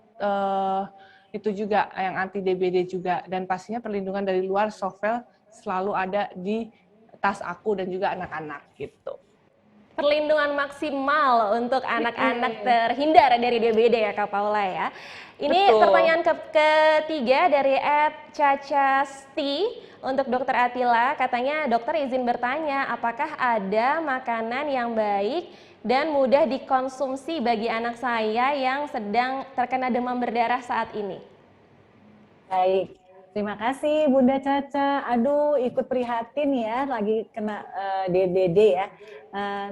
itu juga yang anti DBD juga, dan pastinya perlindungan dari luar software selalu ada di tas aku dan juga anak-anak gitu. Perlindungan maksimal untuk anak-anak terhindar dari DBD ya Kak Paula ya. Ini Betul. Pertanyaan ketiga dari @cacasti untuk Dokter Atila. Katanya dokter izin bertanya, apakah ada makanan yang baik dan mudah dikonsumsi bagi anak saya yang sedang terkena demam berdarah saat ini? Baik, terima kasih Bunda Caca. Aduh, ikut prihatin ya, lagi kena DBD ya.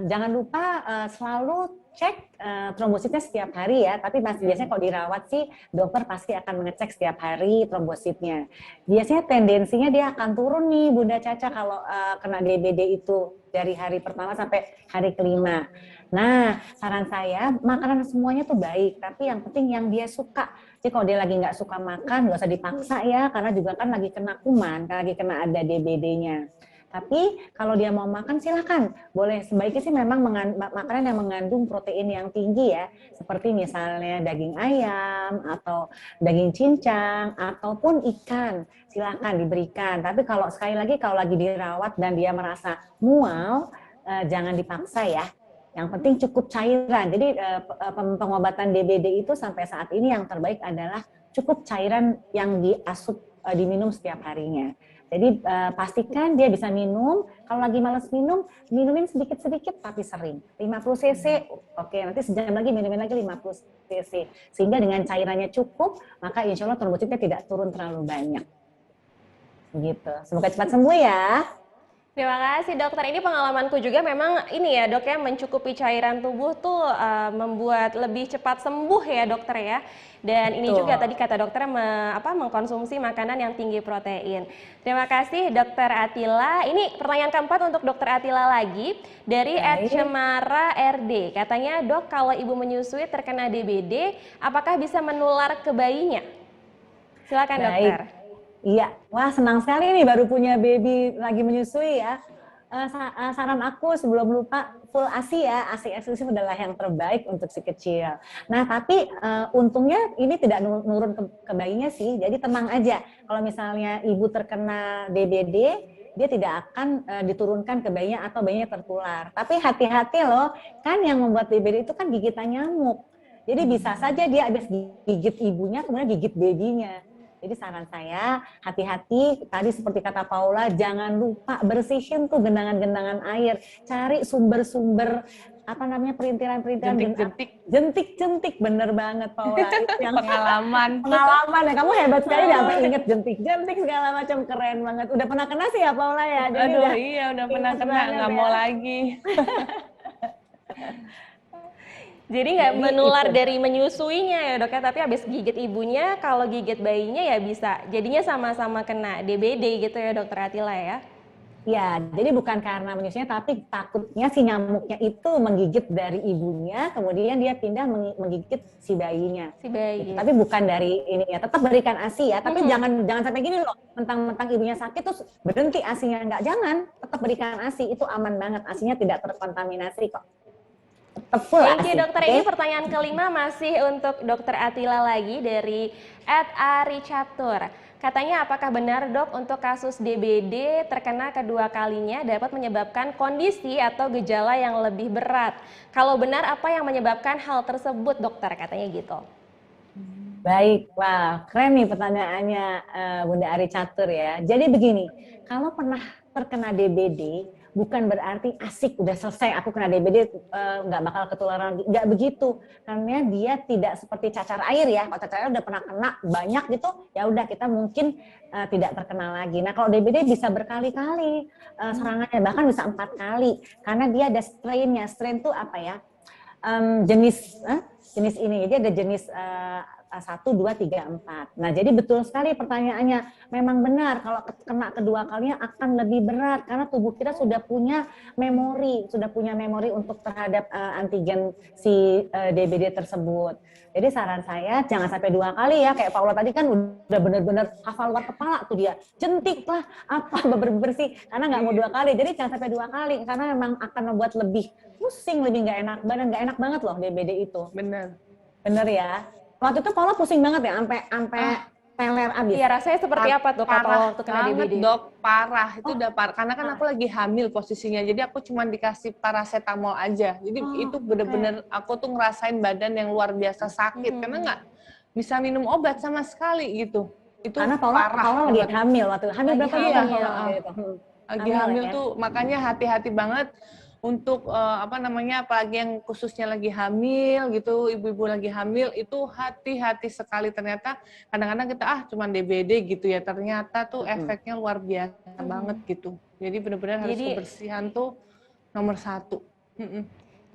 Jangan lupa selalu cek trombositnya setiap hari ya. Tapi biasanya kalau dirawat sih, dokter pasti akan mengecek setiap hari trombositnya. Biasanya tendensinya dia akan turun nih Bunda Caca kalau kena DBD itu dari hari pertama sampai hari kelima. Nah, saran saya makanan semuanya tuh baik, tapi yang penting yang dia suka. Jadi kalau dia lagi nggak suka makan, nggak usah dipaksa ya, karena juga kan lagi kena kuman, lagi kena ada DBD-nya. Tapi kalau dia mau makan silakan, boleh. Sebaiknya sih memang makanan yang mengandung protein yang tinggi ya, seperti misalnya daging ayam atau daging cincang ataupun ikan, silakan diberikan. Tapi kalau sekali lagi kalau lagi dirawat dan dia merasa mual, jangan dipaksa ya. Yang penting cukup cairan. Jadi pengobatan DBD itu sampai saat ini yang terbaik adalah cukup cairan yang diminum setiap harinya. Jadi pastikan dia bisa minum. Kalau lagi malas minum, minumin sedikit-sedikit tapi sering. 50 cc, oke, nanti sejam lagi minumin lagi 50 cc. Sehingga dengan cairannya cukup, maka insya Allah trombositnya tidak turun terlalu banyak. Begitu. Semoga cepat sembuh ya. Terima kasih dokter. Ini pengalamanku juga memang ini ya dok ya, mencukupi cairan tubuh tuh membuat lebih cepat sembuh ya dokter ya. Dan ini juga tadi kata dokter mengkonsumsi makanan yang tinggi protein. Terima kasih dokter Atila. Ini pertanyaan keempat untuk dokter Atila lagi dari @cemara RD. Katanya dok, kalau ibu menyusui terkena DBD, apakah bisa menular ke bayinya? Silakan dokter. Iya, wah senang sekali nih baru punya baby lagi menyusui ya. Saran aku sebelum lupa, full ASI ya, ASI eksklusif adalah yang terbaik untuk si kecil. Nah tapi untungnya ini tidak nurun ke bayinya sih, jadi tenang aja. Kalau misalnya ibu terkena DBD, dia tidak akan diturunkan ke bayinya atau bayinya tertular. Tapi hati-hati loh, kan yang membuat DBD itu kan gigitan nyamuk. Jadi bisa saja dia habis gigit ibunya, kemudian gigit babynya. Jadi saran saya, hati-hati, tadi seperti kata Paula, jangan lupa bersihin tuh genangan-genangan air. Cari sumber-sumber apa namanya perintilan-perintilan Jentik-jentik. jentik-jentik, bener banget Paula. Itu yang Pengalaman. pengalaman ya, kamu hebat sekali deh, sampai inget jentik-jentik segala macam, keren banget. Udah pernah kena sih ya Paula ya. Jadi Aduh, iya udah pernah ingat kena, banget nggak ya. mau lagi. Jadi nggak Jadi menular itu. dari menyusuinya ya dok ya, tapi habis gigit ibunya, kalau gigit bayinya ya bisa. Jadinya sama-sama kena DBD gitu ya dokter Atila ya. Ya, jadi bukan karena menyusuinya, tapi takutnya si nyamuknya itu menggigit dari ibunya, kemudian dia pindah menggigit si bayinya. Si bayi. Gitu. Tapi bukan dari ini ya, tetap berikan ASI ya. Tapi jangan sampai gini loh, mentang-mentang ibunya sakit terus berhenti ASInya, enggak, jangan. Tetap berikan ASI, itu aman banget, ASInya tidak terkontaminasi kok. Tetap full Thank ASI. you dokter. Oke? Ini pertanyaan kelima masih untuk dokter Atila lagi dari @aricatur. Katanya apakah benar dok untuk kasus DBD terkena kedua kalinya dapat menyebabkan kondisi atau gejala yang lebih berat? Kalau benar apa yang menyebabkan hal tersebut dokter, katanya gitu. Baik, wah keren nih pertanyaannya Bunda Ari Catur ya. Jadi begini, kalau pernah terkena DBD, bukan berarti asik udah selesai aku kena DBD nggak bakal ketularan, nggak begitu. Karena dia tidak seperti cacar air ya. Kalau cacar air udah pernah kena banyak gitu, ya udah kita mungkin tidak terkena lagi. Nah kalau DBD bisa berkali-kali serangannya, bahkan bisa 4 kali, karena dia ada strainnya. Strain tuh apa ya? Jenis ini, jadi ada jenis 1, 2, 3, 4. Nah, jadi betul sekali pertanyaannya. Memang benar kalau kena kedua kalinya akan lebih berat karena tubuh kita sudah punya memori untuk terhadap antigen si DBD tersebut. Jadi saran saya jangan sampai 2 kali ya, kayak Paula tadi kan udah benar-benar hafal luar kepala tuh dia. Jentik lah, apa bersih karena nggak mau 2 kali. Jadi jangan sampai 2 kali karena memang akan membuat lebih pusing, lebih nggak enak badan, nggak enak banget loh DBD itu. Bener. Bener ya. Waktu itu Paula pusing banget ya, sampai peler abis. Iya, rasanya seperti apa dok kalau waktu kena banget, DBD? dok, parah. Itu udah parah. Karena kan aku lagi hamil posisinya. Jadi aku cuma dikasih paracetamol aja. Jadi itu bener-bener aku tuh ngerasain badan yang luar biasa sakit. Karena nggak bisa minum obat sama sekali gitu. Itu karena Paula lagi hamil waktu hamil lagi berapa bulan hamil, Paula? Lagi hamil ya? tuh makanya hati-hati banget untuk apalagi yang khususnya lagi hamil gitu, ibu-ibu lagi hamil itu hati-hati sekali. Ternyata kadang-kadang kita cuman DBD gitu ya, ternyata tuh efeknya luar biasa banget gitu. Jadi benar-benar harus kebersihan tuh nomor 1.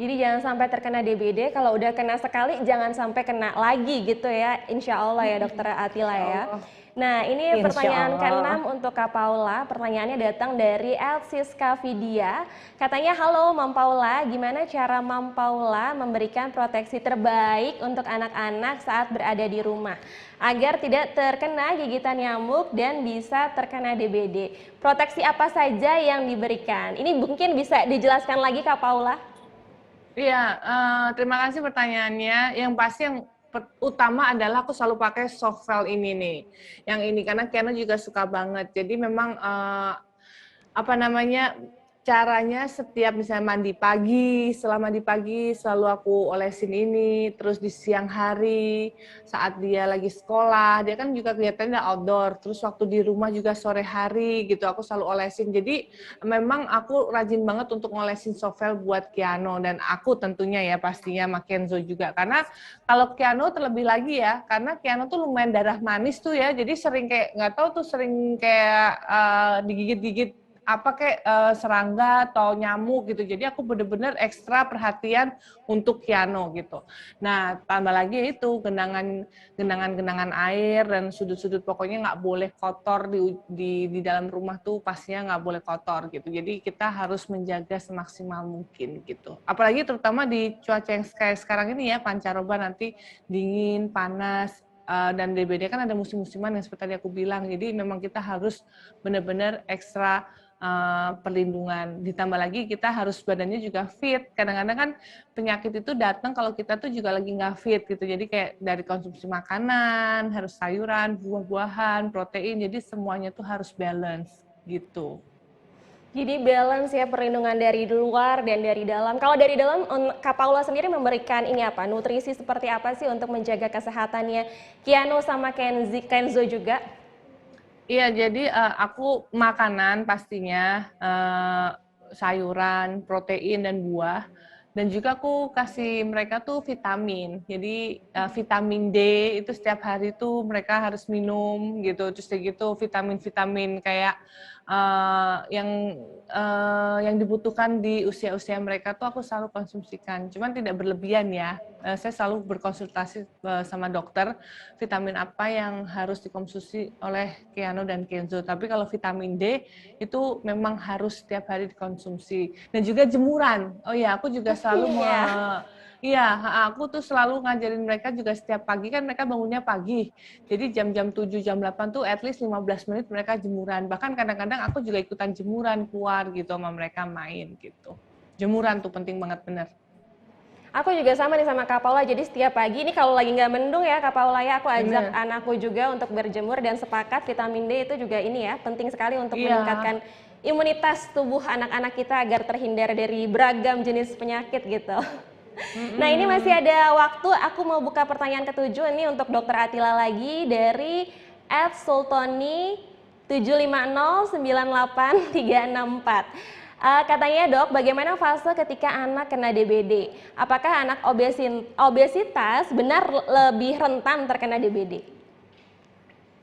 Jadi jangan sampai terkena DBD, kalau udah kena sekali jangan sampai kena lagi gitu ya, insya Allah ya dokter Atila ya. Nah ini pertanyaan ke-6 untuk Kak Paula, pertanyaannya datang dari Elsiska Vidya. Katanya, halo Mam Paula, gimana cara Mam Paula memberikan proteksi terbaik untuk anak-anak saat berada di rumah agar tidak terkena gigitan nyamuk dan bisa terkena DBD? Proteksi apa saja yang diberikan? Ini mungkin bisa dijelaskan lagi Kak Paula? Iya, terima kasih pertanyaannya. Yang pasti yang utama adalah aku selalu pakai Softvel ini nih. Yang ini karena Kiana juga suka banget. Jadi memang caranya setiap misalnya mandi pagi, setelah mandi pagi selalu aku olesin ini, terus di siang hari saat dia lagi sekolah, dia kan juga kelihatannya outdoor, terus waktu di rumah juga sore hari gitu aku selalu olesin. Jadi memang aku rajin banget untuk ngolesin Softvel buat Kiano dan aku tentunya ya pastinya sama Kenzo juga. Karena kalau Kiano terlebih lagi ya, karena Kiano tuh lumayan darah manis tuh ya, jadi sering kayak nggak tahu tuh sering kayak digigit-gigit serangga atau nyamuk gitu. Jadi aku bener-bener ekstra perhatian untuk Kiano gitu. Nah, tambah lagi itu genangan air dan sudut-sudut pokoknya nggak boleh kotor di dalam rumah tuh pastinya nggak boleh kotor gitu. Jadi kita harus menjaga semaksimal mungkin gitu. Apalagi terutama di cuaca yang kayak sekarang ini ya, pancaroba nanti dingin, panas, dan DBD kan ada musim-musiman yang seperti tadi aku bilang. Jadi memang kita harus benar-benar ekstra perlindungan. Ditambah lagi kita harus badannya juga fit. Kadang-kadang kan penyakit itu datang kalau kita tuh juga lagi nggak fit gitu. Jadi kayak dari konsumsi makanan, harus sayuran, buah-buahan, protein. Jadi semuanya tuh harus balance gitu. Jadi balance ya, perlindungan dari luar dan dari dalam. Kalau dari dalam, Kak Paula sendiri memberikan ini apa? Nutrisi seperti apa sih untuk menjaga kesehatannya Kiano sama Kenzo juga? Iya, jadi aku makanan pastinya sayuran, protein dan buah. Dan juga aku kasih mereka tuh vitamin. Jadi vitamin D itu setiap hari tuh mereka harus minum gitu. Terus kayak gitu vitamin-vitamin kayak yang dibutuhkan di usia-usia mereka tuh aku selalu konsumsikan. Cuman tidak berlebihan ya. Saya selalu berkonsultasi sama dokter vitamin apa yang harus dikonsumsi oleh Keanu dan Kenzo. Tapi kalau vitamin D itu memang harus setiap hari dikonsumsi. Dan juga jemuran. Oh ya, aku juga selalu iya, aku tuh selalu ngajarin mereka juga setiap pagi, kan mereka bangunnya pagi. Jadi jam-jam 7, jam 8 tuh at least 15 menit mereka jemuran. Bahkan kadang-kadang aku juga ikutan jemuran keluar gitu sama mereka main gitu. Jemuran tuh penting banget, bener. Aku juga sama nih sama Kak Paula, jadi setiap pagi ini kalau lagi nggak mendung ya Kak Paula ya, aku ajak anakku juga untuk berjemur dan sepakat vitamin D itu juga ini ya, penting sekali untuk meningkatkan imunitas tubuh anak-anak kita agar terhindar dari beragam jenis penyakit gitu. Nah ini masih ada waktu, aku mau buka pertanyaan ketujuh ini untuk Dokter Atila lagi dari @sultoni 7509834. Katanya dok, bagaimana fase ketika anak kena DBD? Apakah anak obesitas benar lebih rentan terkena DBD?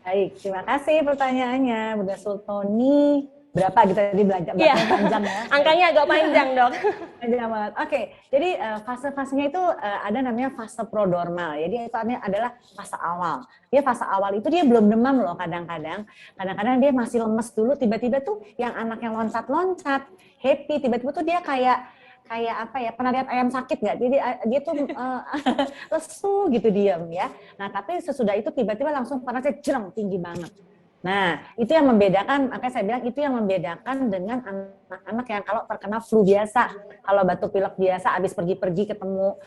Baik, terima kasih pertanyaannya Bunda Sultoni. Berapa gitu tadi belajar panjang ya? Angkanya agak panjang dok. Panjang banget. Oke, jadi fase-fasenya itu ada namanya fase prodormal. Jadi itu adalah fase awal. Dia fase awal itu dia belum demam loh kadang-kadang. Kadang-kadang dia masih lemes dulu, tiba-tiba tuh yang anaknya loncat-loncat, happy, tiba-tiba tuh dia kayak apa ya, pernah lihat ayam sakit nggak? Jadi dia tuh lesu gitu diam ya. Nah tapi sesudah itu tiba-tiba langsung panasnya jereng tinggi banget. Nah, itu yang membedakan, makanya saya bilang itu yang membedakan dengan anak-anak yang kalau terkena flu biasa, kalau batuk pilek biasa, habis pergi-pergi ketemu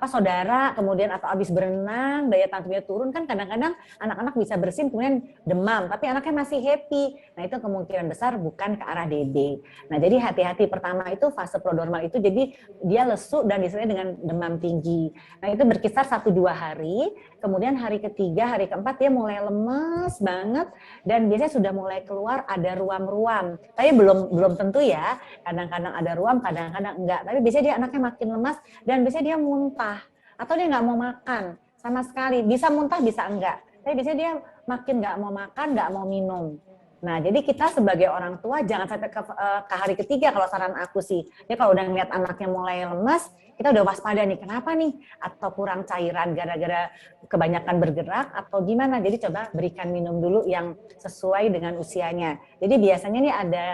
saudara, kemudian atau habis berenang, daya tahan tubuhnya turun, kan kadang-kadang anak-anak bisa bersin kemudian demam, tapi anaknya masih happy. Nah, itu kemungkinan besar bukan ke arah DB. Nah, jadi hati-hati, pertama itu fase prodormal itu, jadi dia lesu dan disertai dengan demam tinggi. Nah, itu berkisar 1-2 hari, kemudian hari ketiga, hari keempat dia mulai lemes banget, dan biasanya sudah mulai keluar ada ruam-ruam. Tapi belum tentu ya. Kadang-kadang ada ruam, kadang-kadang enggak. Tapi biasanya dia anaknya makin lemas dan biasanya dia muntah atau dia nggak mau makan sama sekali. Bisa muntah, bisa enggak. Tapi biasanya dia makin nggak mau makan, nggak mau minum. Nah, jadi kita sebagai orang tua jangan sampai ke hari ketiga kalau saran aku sih. Dia kalau udah ngeliat anaknya mulai lemas, kita udah waspada nih, kenapa nih? Atau kurang cairan gara-gara kebanyakan bergerak atau gimana? Jadi coba berikan minum dulu yang sesuai dengan usianya. Jadi biasanya nih ada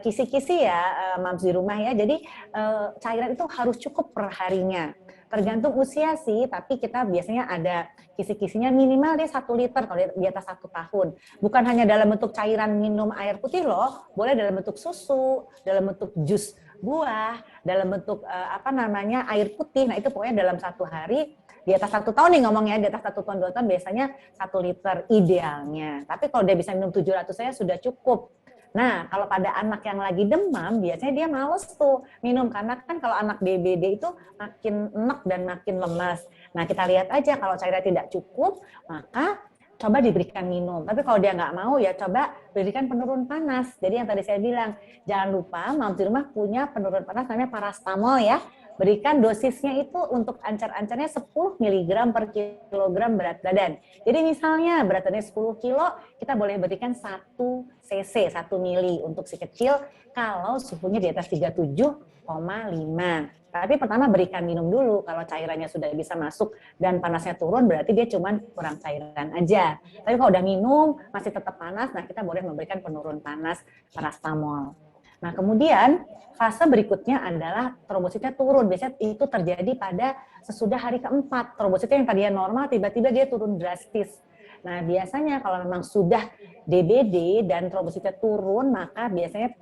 kisi-kisi ya, mams di rumah ya. Jadi cairan itu harus cukup per harinya. Tergantung usia sih, tapi kita biasanya ada kisi-kisinya minimal dia 1 liter kalau di atas 1 tahun. Bukan hanya dalam bentuk cairan minum air putih loh, boleh dalam bentuk susu, dalam bentuk jus buah, dalam bentuk air putih. Nah itu pokoknya dalam 1 hari di atas 1 tahun nih ngomongnya, di atas 1 tahun 2 tahun biasanya 1 liter idealnya. Tapi kalau dia bisa minum 700 saya sudah cukup. Nah, kalau pada anak yang lagi demam, biasanya dia males tuh minum. Karena kan kalau anak DBD itu makin enek dan makin lemas. Nah, kita lihat aja kalau cairan tidak cukup, maka coba diberikan minum. Tapi kalau dia nggak mau, ya coba berikan penurun panas. Jadi yang tadi saya bilang, jangan lupa mams di rumah punya penurun panas namanya parastamol ya. Berikan dosisnya itu untuk ancar-ancarnya 10 mg per kilogram berat badan. Jadi misalnya berat badannya 10 kilo, kita boleh berikan 1 cc, 1 mili untuk si kecil kalau suhunya di atas 37,5. Tapi pertama berikan minum dulu, kalau cairannya sudah bisa masuk dan panasnya turun berarti dia cuma kurang cairan aja. Tapi kalau udah minum masih tetap panas, nah kita boleh memberikan penurun panas parastamol. Nah kemudian fase berikutnya adalah trombositnya turun. Biasanya itu terjadi pada sesudah hari keempat. Trombositnya yang tadinya normal tiba-tiba dia turun drastis. Nah biasanya kalau memang sudah DBD dan trombositnya turun, maka biasanya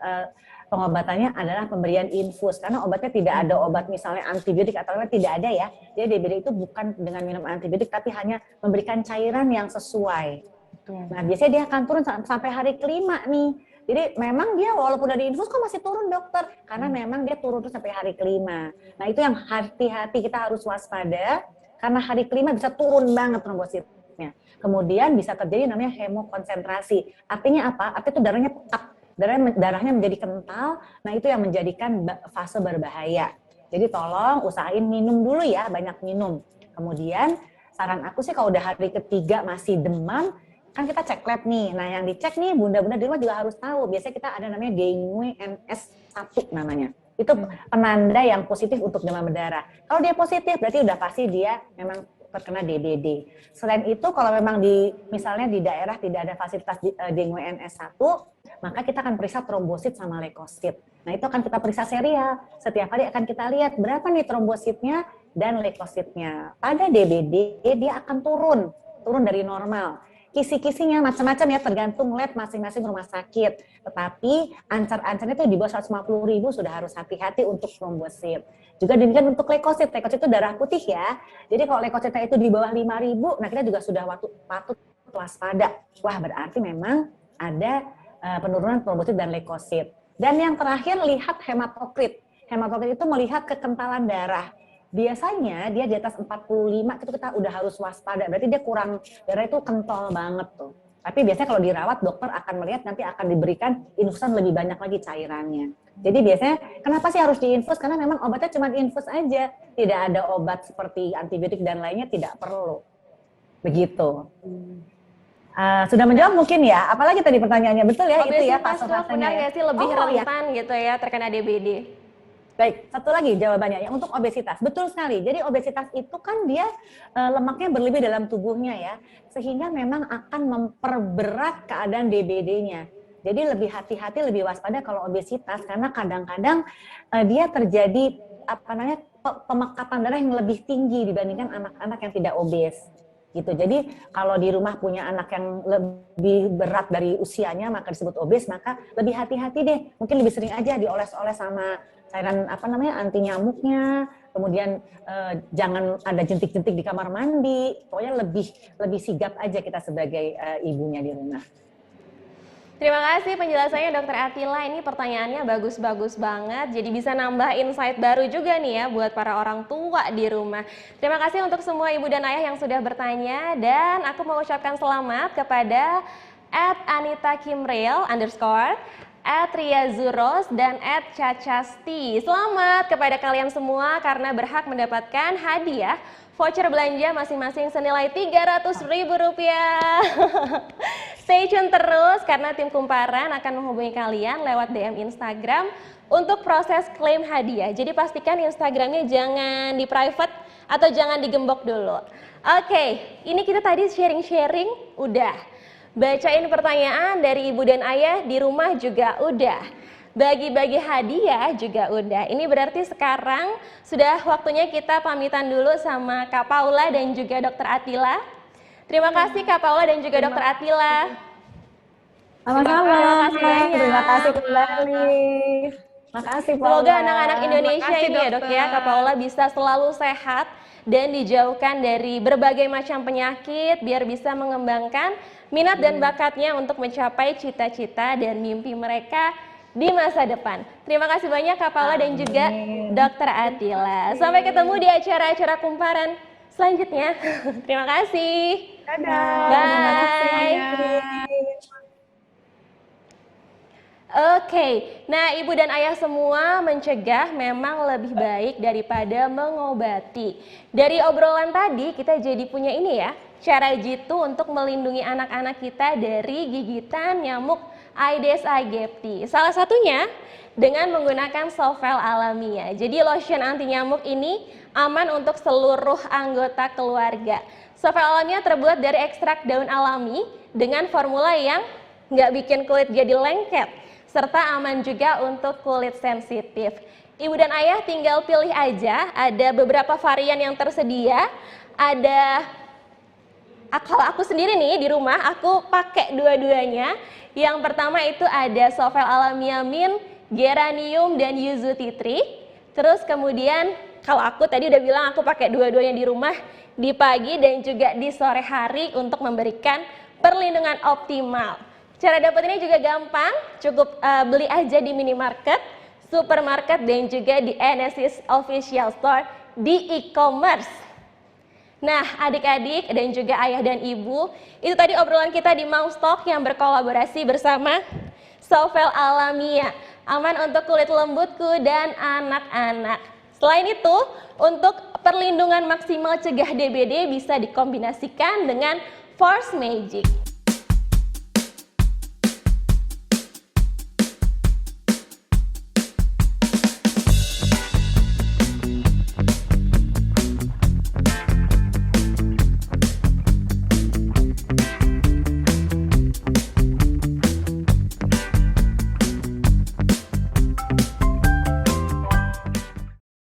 pengobatannya adalah pemberian infus. Karena obatnya tidak ada obat misalnya antibiotik atau apa, tidak ada ya. Jadi DBD itu bukan dengan minum antibiotik tapi hanya memberikan cairan yang sesuai. Nah biasanya dia akan turun sampai hari kelima nih. Jadi memang dia walaupun udah diinfus kok masih turun dokter, karena memang dia turun tuh sampai hari kelima. Nah itu yang hati-hati, kita harus waspada karena hari kelima bisa turun banget trombositnya. Kemudian bisa terjadi namanya hemokonsentrasi. Artinya apa? Artinya itu darahnya pekat, darahnya menjadi kental. Nah itu yang menjadikan fase berbahaya. Jadi tolong usahain minum dulu ya, banyak minum. Kemudian saran aku sih kalau udah hari ketiga masih demam, kan kita cek lab nih. Nah yang dicek nih bunda-bunda di rumah juga harus tahu. Biasanya kita ada namanya dengue NS1 namanya. Itu penanda yang positif untuk demam berdarah. Kalau dia positif berarti udah pasti dia memang terkena DBD. Selain itu kalau memang misalnya di daerah tidak ada fasilitas dengue NS1, maka kita akan periksa trombosit sama leukosit. Nah itu akan kita periksa serial. Setiap hari akan kita lihat berapa nih trombositnya dan leukositnya. Pada DBD dia akan turun dari normal. Kisi-kisinya macam-macam ya, tergantung lab masing-masing rumah sakit. Tetapi ancar-ancarnya itu di bawah 150.000 sudah harus hati-hati untuk trombosit. Juga demikian untuk leukosit. Leukosit itu darah putih ya. Jadi kalau leukositnya itu di bawah 5.000, nah kita juga sudah patut waspada. Wah berarti memang ada penurunan trombosit dan leukosit. Dan yang terakhir lihat hematokrit. Hematokrit itu melihat kekentalan darah. Biasanya dia di atas 45 itu kita udah harus waspada. Berarti dia kurang, darah itu kental banget tuh. Tapi biasanya kalau dirawat dokter akan melihat nanti akan diberikan infusan lebih banyak lagi cairannya. Jadi biasanya kenapa sih harus diinfus? Karena memang obatnya cuma infus aja. Tidak ada obat seperti antibiotik dan lainnya tidak perlu. Begitu. Sudah menjawab mungkin ya? Apalagi tadi pertanyaannya betul ya? Obesitas itu ya tuh benar nggak sih lebih rentan gitu ya terkena DBD? Baik, satu lagi jawabannya yang untuk obesitas. Betul sekali. Jadi obesitas itu kan dia lemaknya berlebih dalam tubuhnya ya. Sehingga memang akan memperberat keadaan DBD-nya. Jadi lebih hati-hati, lebih waspada kalau obesitas karena kadang-kadang dia terjadi pemekatan darah yang lebih tinggi dibandingkan anak-anak yang tidak obes. Gitu. Jadi kalau di rumah punya anak yang lebih berat dari usianya maka disebut obes, maka lebih hati-hati deh. Mungkin lebih sering aja dioles-oles sama cairan anti nyamuknya, kemudian jangan ada jentik-jentik di kamar mandi, pokoknya lebih sigap aja kita sebagai ibunya di rumah. Terima kasih penjelasannya Dokter Atila, ini pertanyaannya bagus-bagus banget, jadi bisa nambah insight baru juga nih ya buat para orang tua di rumah. Terima kasih untuk semua ibu dan ayah yang sudah bertanya, dan aku mau ucapkan selamat kepada @AnitaKimrail_, @RiaZuros, dan @Cacasti. Selamat kepada kalian semua karena berhak mendapatkan hadiah voucher belanja masing-masing senilai Rp300.000. Stay tune terus karena tim Kumparan akan menghubungi kalian lewat DM Instagram untuk proses klaim hadiah. Jadi pastikan Instagramnya jangan di private atau jangan digembok dulu. Oke, ini kita tadi sharing-sharing udah. Bacain pertanyaan dari ibu dan ayah di rumah juga udah. Bagi-bagi hadiah juga udah. Ini berarti sekarang sudah waktunya kita pamitan dulu sama Kak Paula dan juga Dokter Atila. Terima kasih Kak Paula dan juga Dokter Atila. Sama-sama. Terima kasih kembali. Makasih Paula. Semoga anak-anak Indonesia Makasih, ini ya Dok ya, Kak Paula bisa selalu sehat dan dijauhkan dari berbagai macam penyakit biar bisa mengembangkan minat dan bakatnya untuk mencapai cita-cita dan mimpi mereka di masa depan. Terima kasih banyak Kak Paula dan juga Dokter Atila. Sampai ketemu di acara-acara Kumparan selanjutnya. Terima kasih. Dadah. Bye. Oke, nah ibu dan ayah semua mencegah memang lebih baik daripada mengobati. Dari obrolan tadi kita jadi punya ini ya, cara jitu untuk melindungi anak-anak kita dari gigitan nyamuk Aedes aegypti. Salah satunya dengan menggunakan Sovel alamiah. Jadi lotion anti nyamuk ini aman untuk seluruh anggota keluarga. Sovel alamiah terbuat dari ekstrak daun alami dengan formula yang nggak bikin kulit jadi lengket, serta aman juga untuk kulit sensitif. Ibu dan ayah tinggal pilih aja, ada beberapa varian yang tersedia. Kalau aku sendiri nih di rumah, aku pakai dua-duanya. Yang pertama itu ada Sovel alamiah mint, geranium, dan yuzu tea tree. Terus kemudian kalau aku tadi udah bilang aku pakai dua-duanya di rumah di pagi dan juga di sore hari untuk memberikan perlindungan optimal. Cara dapetinnya juga gampang, cukup beli aja di minimarket, supermarket, dan juga di Enesis Official Store di e-commerce. Nah, adik-adik dan juga ayah dan ibu, itu tadi obrolan kita di Mousetalk yang berkolaborasi bersama Sovel alamiah, aman untuk kulit lembutku dan anak-anak. Selain itu, untuk perlindungan maksimal cegah DBD bisa dikombinasikan dengan Force Magic.